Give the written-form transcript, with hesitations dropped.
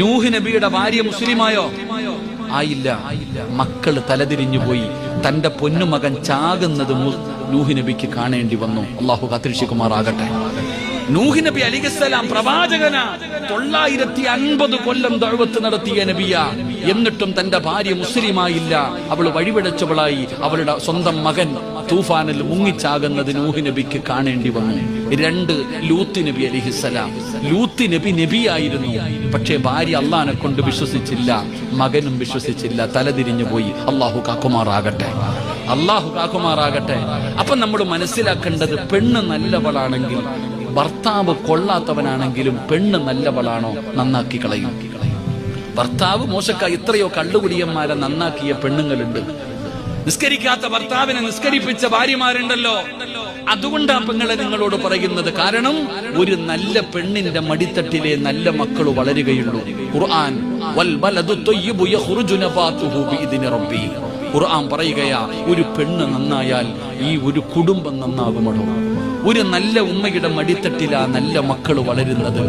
നൂഹ് നബിയുടെ ഭാര്യ മുസ്ലിമായോ? ആയില്ല. മക്കള് തലതിരിഞ്ഞു പോയി. തന്റെ പൊന്നുമകൻ ചാകുന്നത് നൂഹ് നബിക്ക് കാണേണ്ടി വന്നു. അള്ളാഹു കാത്തിരക്ഷിക്കുമാറാകട്ടെ. നൂഹ് നബി അലൈഹിസ്സലാം പ്രവാചകനാ. 950 കൊല്ലം ദഅവത്ത് നടത്തിയ നബിയാ. എന്നിട്ടും തന്റെ ഭാര്യ മുസ്ലിമായില്ല. അവൾ വഴിപിഴച്ചവളായി. അവളുടെ സ്വന്തം മകൻ തൂഫാനിൽ മുങ്ങിച്ചാകുന്നത് നൂഹ് നബിക്ക് കാണേണ്ടി വന്നു. 2 ലൂത്ത് നബി അലൈഹിസ്സലാം. ലൂത്ത് നബി നബിയായിരുന്നു. പക്ഷേ ഭാര്യ അള്ളാഹിനെ കൊണ്ട് വിശ്വസിച്ചില്ല, മകനും വിശ്വസിച്ചില്ല, തലതിരിഞ്ഞു പോയി. അള്ളാഹു കാക്കുമാറാകട്ടെ, അള്ളാഹു കാക്കുമാറാകട്ടെ. അപ്പൊ നമ്മൾ മനസ്സിലാക്കേണ്ടത്, പെണ്ണ് നല്ലവളാണെങ്കിൽ, ഭർത്താവ് കൊള്ളാത്തവനാണെങ്കിലും പെണ്ണ് നല്ലവളാണോ നന്നാക്കി കളയും. ഭർത്താവ് മോശക്കായി എത്രയോ കള്ളുകുടിയന്മാരെ നന്നാക്കിയ പെണ്ണുങ്ങളുണ്ട്. നിസ്കരിക്കാത്ത ഭർത്താവിനെ നിസ്കരിപ്പിച്ച ഭാര്യമാരുണ്ടല്ലോ. അതുകൊണ്ടാണ് പെങ്ങളെ നിങ്ങളോട് പറയുന്നത്. കാരണം ഒരു നല്ല പെണ്ണിന്റെ മടിത്തട്ടിലെ നല്ല മക്കൾ വളരുകയുള്ളൂ. ഖുർആൻ വൽ ബലദു ത്വയ്യിബു യഖ്റുജു നബാതുഹു ബിഇദ്നി റബ്ബി. ഖുർആൻ പറയുകയാ, ഒരു പെണ്ണ് നന്നായാൽ ഈ ഒരു കുടുംബം നന്നാകുമോ? ഒരു നല്ല ഉമ്മയുടെ മടിത്തട്ടിലാ നല്ല മക്കൾ വളരുന്നത്.